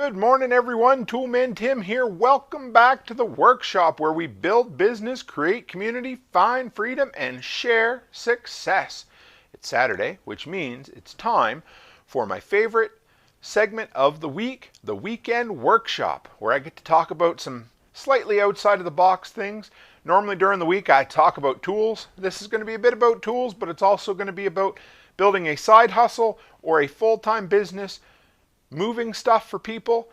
Good morning, everyone. Toolman Tim here. Welcome back to the workshop where we build business, create community, find freedom, and share success. It's Saturday, which means it's time for my favorite segment of the week, the weekend workshop, where I get to talk about some slightly outside of the box things. Normally during the week I talk about tools. This is going to be a bit about tools, but it's also going to be about building a side hustle or a full-time business, moving stuff for people,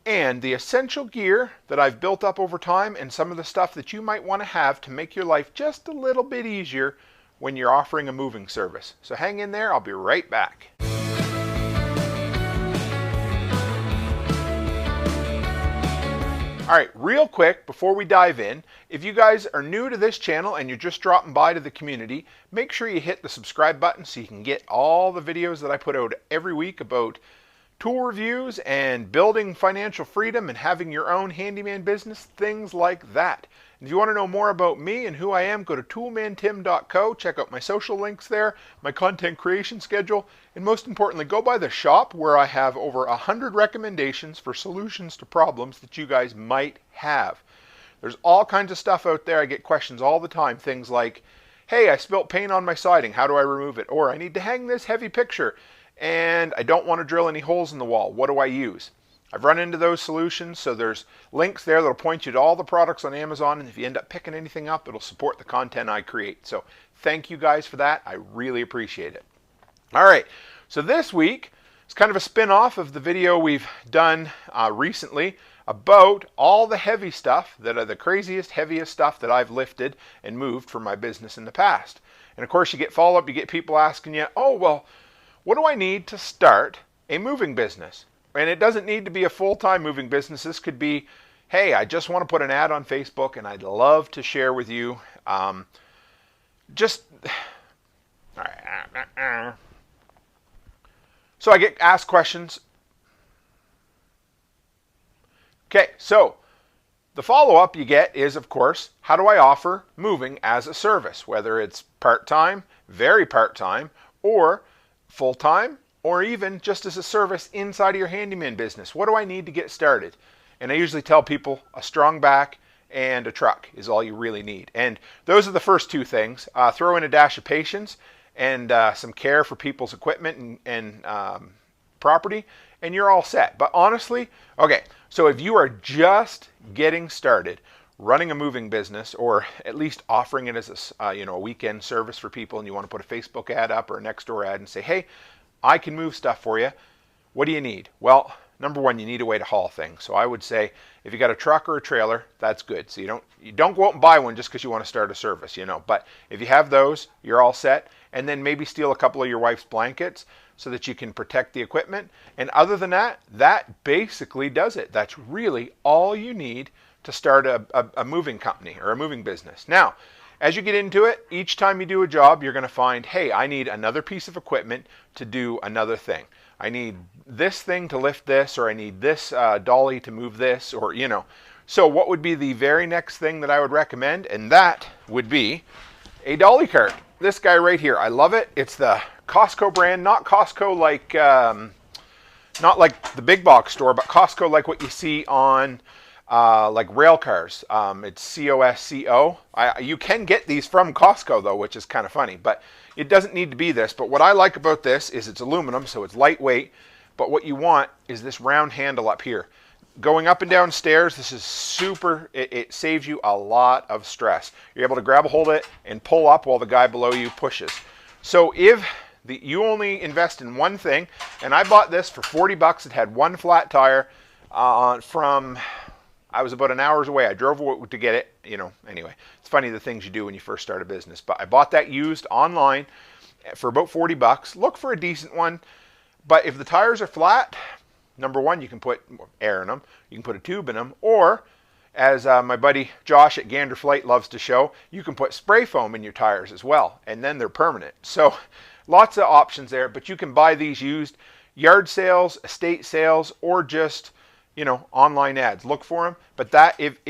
and the essential gear that I've built up over time and some of the stuff that you might want to have to make your life just a little bit easier when you're offering a moving service. So hang in there, I'll be right back. All right, real quick before we dive in, if you guys are new to this channel and you're just dropping by to the community, make sure you hit the subscribe button so you can get all the videos that I put out every week about tool reviews and building financial freedom and having your own handyman business, things like that. And if you want to know more about me and who I am, go to toolmantim.co, check out my social links there, my content creation schedule, and most importantly, go by the shop where I have over 100 recommendations for solutions to problems that you guys might have. There's all kinds of stuff out there. I get questions all the time, things like, hey, I spilt paint on my siding, how do I remove it? Or I need to hang this heavy picture and I don't want to drill any holes in the wall. What do I use? I've run into those solutions, so there's links there that'll point you to all the products on Amazon, and if you end up picking anything up, it'll support the content I create. So thank you guys for that. I really appreciate it. All right, so this week it's kind of a spin-off of the video we've done recently about all the heavy stuff that are the craziest, heaviest stuff that I've lifted and moved for my business in the past. And of course, you get follow-up, you get people asking you, oh, well, what do I need to start a moving business? And it doesn't need to be a full-time moving business. This could be, hey, I just want to put an ad on Facebook and I'd love to share with you. So I get asked questions. Okay, so the follow-up you get is, of course, how do I offer moving as a service? Whether it's part-time, very part-time, or full-time, or even just as a service inside of your handyman business. What do I need to get started? And I usually tell people a strong back and a truck is all you really need. And those are the first two things. Throw in a dash of patience and some care for people's equipment and property, and you're all set. But honestly, okay, so if you are just getting started running a moving business, or at least offering it as a weekend service for people, and you want to put a Facebook ad up or a Nextdoor ad and say, hey, I can move stuff for you. What do you need? Well, number one, you need a way to haul things. So I would say if you got a truck or a trailer, that's good. So you don't go out and buy one just because you want to start a service, But if you have those, you're all set. And then maybe steal a couple of your wife's blankets so that you can protect the equipment. And other than that, that basically does it. That's really all you need to start a moving company or a moving business. Now, as you get into it, each time you do a job, you're going to find, hey, I need another piece of equipment to do another thing. I need this thing to lift this, or I need this dolly to move this, or, So what would be the very next thing that I would recommend? And that would be a dolly cart. This guy right here, I love it. It's the Costco brand, not Costco like, not like the big box store, but Costco like what you see on like rail cars. It's COSCO. You can get these from Costco though, which is kind of funny, but it doesn't need to be this. But what I like about this is it's aluminum, so it's lightweight, but what you want is this round handle up here. Going up and down stairs, this is super, it saves you a lot of stress. You're able to grab a hold of it and pull up while the guy below you pushes. So if you only invest in one thing, and I bought this for 40 bucks, it had one flat tire I was about an hour's away. I drove to get it, Anyway, it's funny the things you do when you first start a business. But I bought that used online for about 40 bucks. Look for a decent one. But if the tires are flat, number one, you can put air in them. You can put a tube in them. Or, as my buddy Josh at Gander Flight loves to show, you can put spray foam in your tires as well. And then they're permanent. So lots of options there. But you can buy these used yard sales, estate sales, or just online ads. Look for them. But that if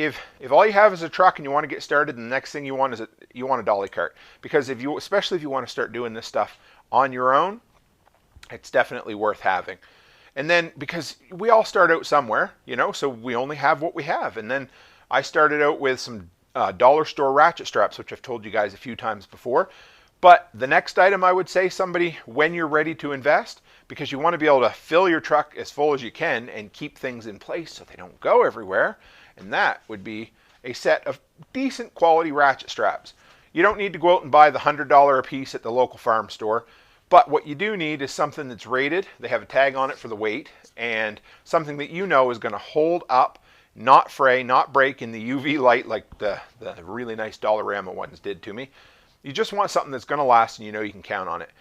all you have is a truck and you want to get started, the next thing you want is a dolly cart. Because especially if you want to start doing this stuff on your own, it's definitely worth having. And then, because we all start out somewhere, you know, so we only have what we have. And then I started out with some dollar store ratchet straps, which I've told you guys a few times before. But the next item I would say somebody, when you're ready to invest, because you want to be able to fill your truck as full as you can and keep things in place so they don't go everywhere, and that would be a set of decent quality ratchet straps. You don't need to go out and buy the $100 a piece at the local farm store, but what you do need is something that's rated. They have a tag on it for the weight, and something that you know is going to hold up, not fray, not break in the UV light like the really nice Dollarama ones did to me. You just want something that's going to last and you know you can count on it.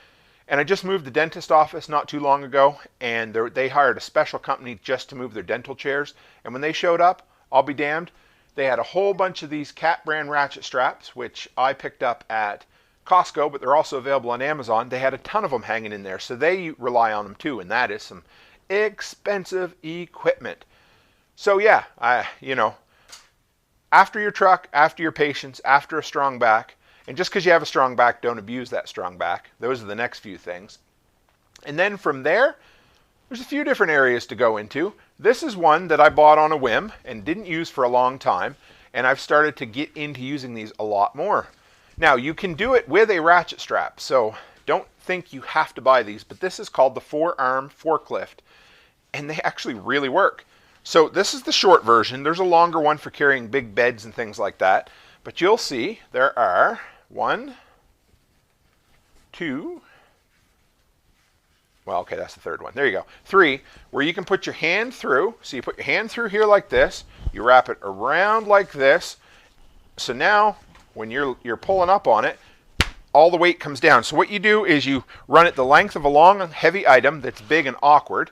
And I just moved the dentist office not too long ago, and they hired a special company just to move their dental chairs. And when they showed up, I'll be damned, they had a whole bunch of these Cat brand ratchet straps, which I picked up at Costco, but they're also available on Amazon. They had a ton of them hanging in there, so they rely on them too, and that is some expensive equipment. So yeah, you know, after your truck, after your patience, after a strong back, and just because you have a strong back, don't abuse that strong back. Those are the next few things. And then from there, there's a few different areas to go into. This is one that I bought on a whim and didn't use for a long time, and I've started to get into using these a lot more. Now, you can do it with a ratchet strap, so don't think you have to buy these, but this is called the 4-arm forklift, and they actually really work. So this is the short version. There's a longer one for carrying big beds and things like that, but you'll see there are 1, 2, well, okay, that's the third one. There you go. 3, where you can put your hand through. So you put your hand through here like this. You wrap it around like this. So now, when you're pulling up on it, all the weight comes down. So what you do is you run it the length of a long, heavy item that's big and awkward,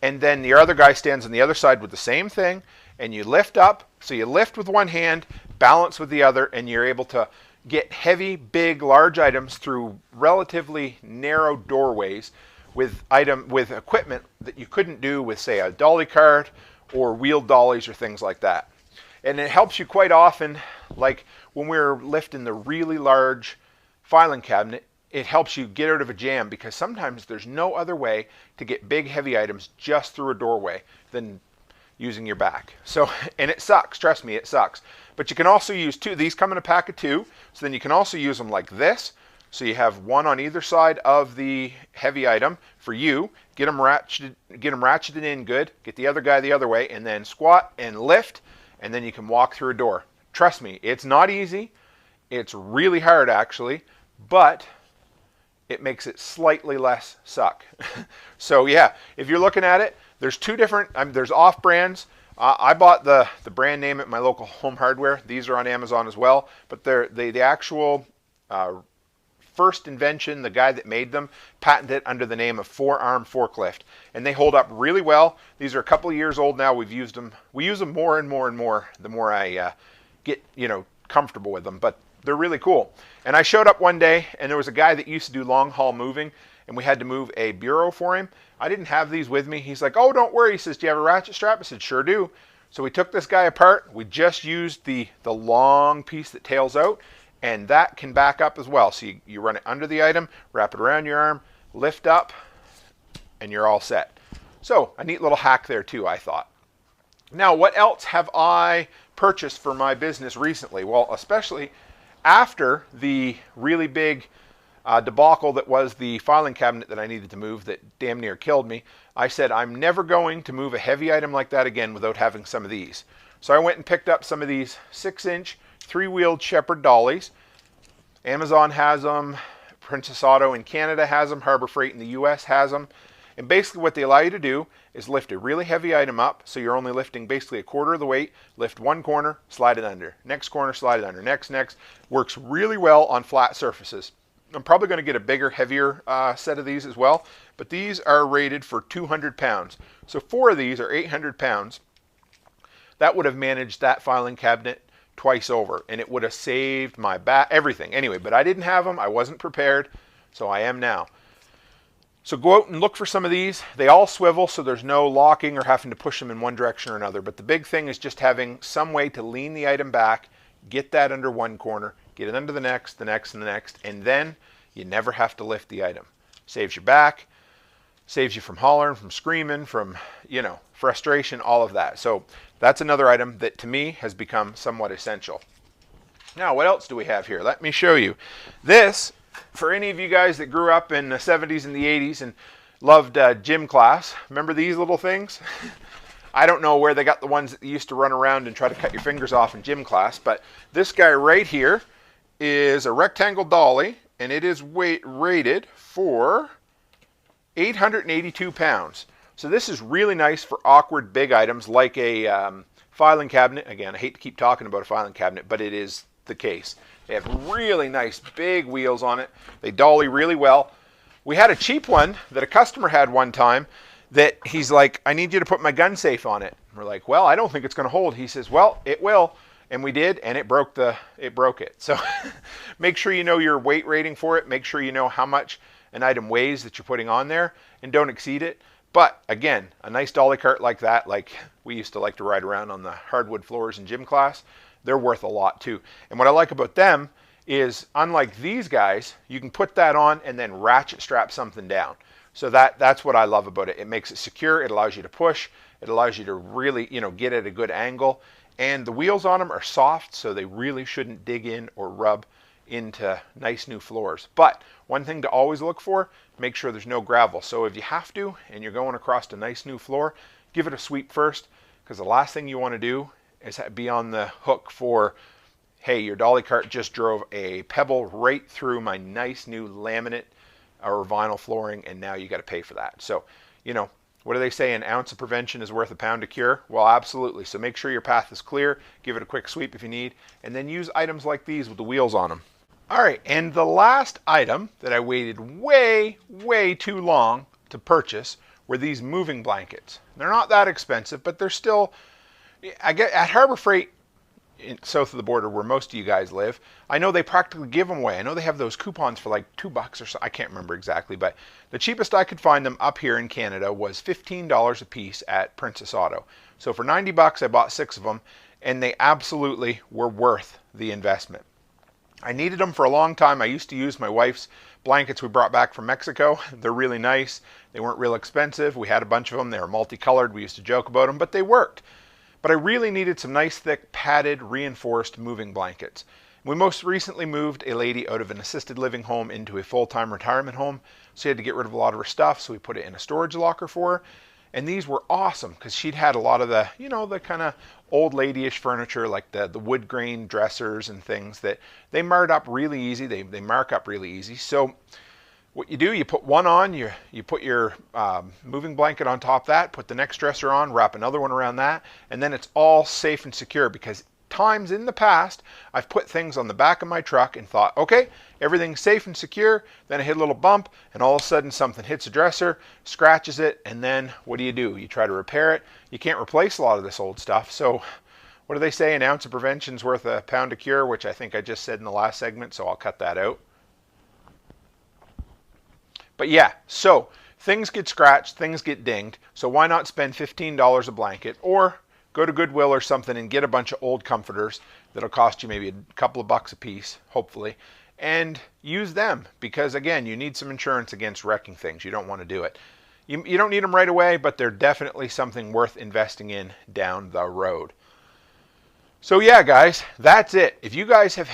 and then the other guy stands on the other side with the same thing, and you lift up. So you lift with one hand, balance with the other, and you're able to get heavy, big, large items through relatively narrow doorways with equipment that you couldn't do with, say, a dolly cart or wheeled dollies or things like that. And it helps you quite often, like when we're lifting the really large filing cabinet, it helps you get out of a jam, because sometimes there's no other way to get big, heavy items just through a doorway than using your back. So, and it sucks, trust me, it sucks. But you can also use 2. These come in a pack of 2, so then you can also use them like this. So you have one on either side of the heavy item for you. Get them ratcheted in good. Get the other guy the other way, and then squat and lift, and then you can walk through a door. Trust me, it's not easy. It's really hard actually, but it makes it slightly less suck. So yeah, if you're looking at it, there's 2 different. There's off brands. I bought the brand name at my local Home Hardware. These are on Amazon as well, but they're the actual first invention, the guy that made them patented it under the name of 4-arm forklift, and they hold up really well. These are a couple of years old now. We've used them. We use them more and more and more the more I get, you know, comfortable with them, but they're really cool. And I showed up one day, and there was a guy that used to do long haul moving, and we had to move a bureau for him. I didn't have these with me. He's like, oh, don't worry. He says, do you have a ratchet strap? I said, sure do. So we took this guy apart. We just used the long piece that tails out, and that can back up as well. So you run it under the item, wrap it around your arm, lift up, and you're all set. So a neat little hack there too, I thought. Now, what else have I purchased for my business recently? Well, especially after the really big debacle that was the filing cabinet that I needed to move that damn near killed me, I said I'm never going to move a heavy item like that again without having some of these. So I went and picked up some of these 6-inch 3-wheeled Shepherd dollies. Amazon has them, Princess Auto in Canada has them, Harbor Freight in the US has them. And basically what they allow you to do is lift a really heavy item up, so you're only lifting basically 1/4 of the weight, lift one corner, slide it under. Next corner, slide it under. Next. Works really well on flat surfaces. I'm probably going to get a bigger, heavier set of these as well, but these are rated for 200 pounds. So 4 of these are 800 pounds. That would have managed that filing cabinet twice over, and it would have saved my back, everything. Anyway, but I didn't have them. I wasn't prepared, so I am now. So go out and look for some of these. They all swivel, so there's no locking or having to push them in one direction or another. But the big thing is just having some way to lean the item back, get that under one corner, get it under the next, and then you never have to lift the item. Saves your back. Saves you from hollering, from screaming, from, frustration, all of that. So that's another item that to me has become somewhat essential. Now, what else do we have here? Let me show you. This, for any of you guys that grew up in the 70s and the 80s and loved gym class, remember these little things? I don't know where they got the ones that used to run around and try to cut your fingers off in gym class, but this guy right here is a rectangle dolly, and it is rated for 882 pounds. So this is really nice for awkward big items like a filing cabinet. Again, I hate to keep talking about a filing cabinet, but it is the case. They have really nice big wheels on it. They dolly really well. We had a cheap one that a customer had one time that he's like, I need you to put my gun safe on it. We're like, well, I don't think it's going to hold. He says, well, it will. And we did, and it broke it. So make sure you know your weight rating for it. Make sure you know how much an item weighs that you're putting on there, and don't exceed it. But again, a nice dolly cart like that, like we used to like to ride around on the hardwood floors in gym class, they're worth a lot too. And what I like about them is, unlike these guys, you can put that on and then ratchet strap something down. So that's what I love about it. It makes it secure. It allows you to push. It allows you to really, get at a good angle. And the wheels on them are soft, so they really shouldn't dig in or rub into nice new floors. But one thing to always look for, make sure there's no gravel. So if you have to, and you're going across a nice new floor, give it a sweep first, because the last thing you want to do is be on the hook for, hey, your dolly cart just drove a pebble right through my nice new laminate or vinyl flooring, and now you got to pay for that. So, what do they say? An ounce of prevention is worth a pound of cure? Well, absolutely. So make sure your path is clear. Give it a quick sweep if you need, and then use items like these with the wheels on them. All right, and the last item that I waited way, way too long to purchase were these moving blankets. They're not that expensive, but they're still, I get at Harbor Freight, south of the border where most of you guys live, I know they practically give them away. I know they have those coupons for like $2 or so. I can't remember exactly, but the cheapest I could find them up here in Canada was $15 a piece at Princess Auto. So for $90 I bought 6 of them, and they absolutely were worth the investment. I needed them for a long time. I used to use my wife's blankets we brought back from Mexico. They're really nice. They weren't real expensive. We had a bunch of them. They were multicolored. We used to joke about them, but they worked. But I really needed some nice, thick, padded, reinforced moving blankets. We most recently moved a lady out of an assisted living home into a full-time retirement home. So she had to get rid of a lot of her stuff, so we put it in a storage locker for her. And these were awesome because she'd had a lot of the, the kind of old lady-ish furniture, like the wood grain dressers and things that they marred up really easy. They mark up really easy. So what you do, you put one on, you put your moving blanket on top of that, put the next dresser on, wrap another one around that, and then it's all safe and secure. Because times in the past, I've put things on the back of my truck and thought, okay, everything's safe and secure. Then I hit a little bump, and all of a sudden something hits the dresser, scratches it, and then what do? You try to repair it. You can't replace a lot of this old stuff. So what do they say? An ounce of prevention is worth a pound of cure, which I think I just said in the last segment, so I'll cut that out. But yeah, so things get scratched, things get dinged, so why not spend $15 a blanket, or go to Goodwill or something and get a bunch of old comforters that'll cost you maybe a couple of bucks a piece, hopefully, and use them, because again, you need some insurance against wrecking things. You don't want to do it. You don't need them right away, but they're definitely something worth investing in down the road. So yeah, guys, that's it. If you guys have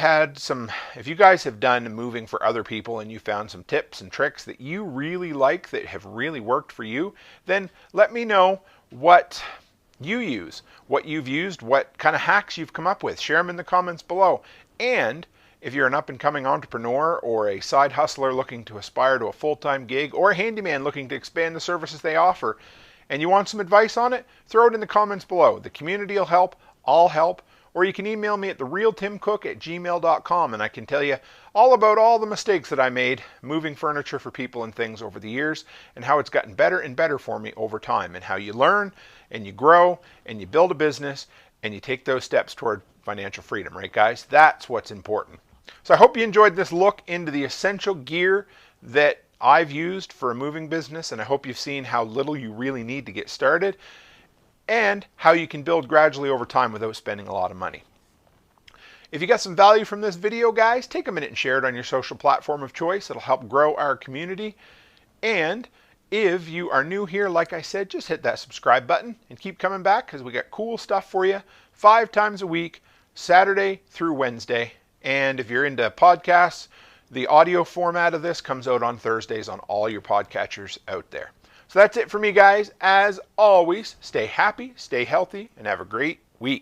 done moving for other people and you found some tips and tricks that you really like, that have really worked for you, then let me know what you use, what you've used, what kind of hacks you've come up with. Share them in the comments below. And if you're an up-and-coming entrepreneur or a side hustler looking to aspire to a full-time gig, or a handyman looking to expand the services they offer, and you want some advice on it, throw it in the comments below. The community will help, I'll help. Or you can email me at therealtimcook@gmail.com, and I can tell you all about all the mistakes that I made moving furniture for people and things over the years, and how it's gotten better and better for me over time, and how you learn and you grow and you build a business and you take those steps toward financial freedom, right guys? That's what's important. So I hope you enjoyed this look into the essential gear that I've used for a moving business, and I hope you've seen how little you really need to get started, and how you can build gradually over time without spending a lot of money. If you got some value from this video, guys, take a minute and share it on your social platform of choice. It'll help grow our community. And If you are new here, like I said, just hit that subscribe button and keep coming back because we got cool stuff for you 5 times a week, Saturday through Wednesday. And if you're into podcasts, the audio format of this comes out on Thursdays on all your podcatchers out there. So that's it for me, guys. As always, stay happy, stay healthy, and have a great week.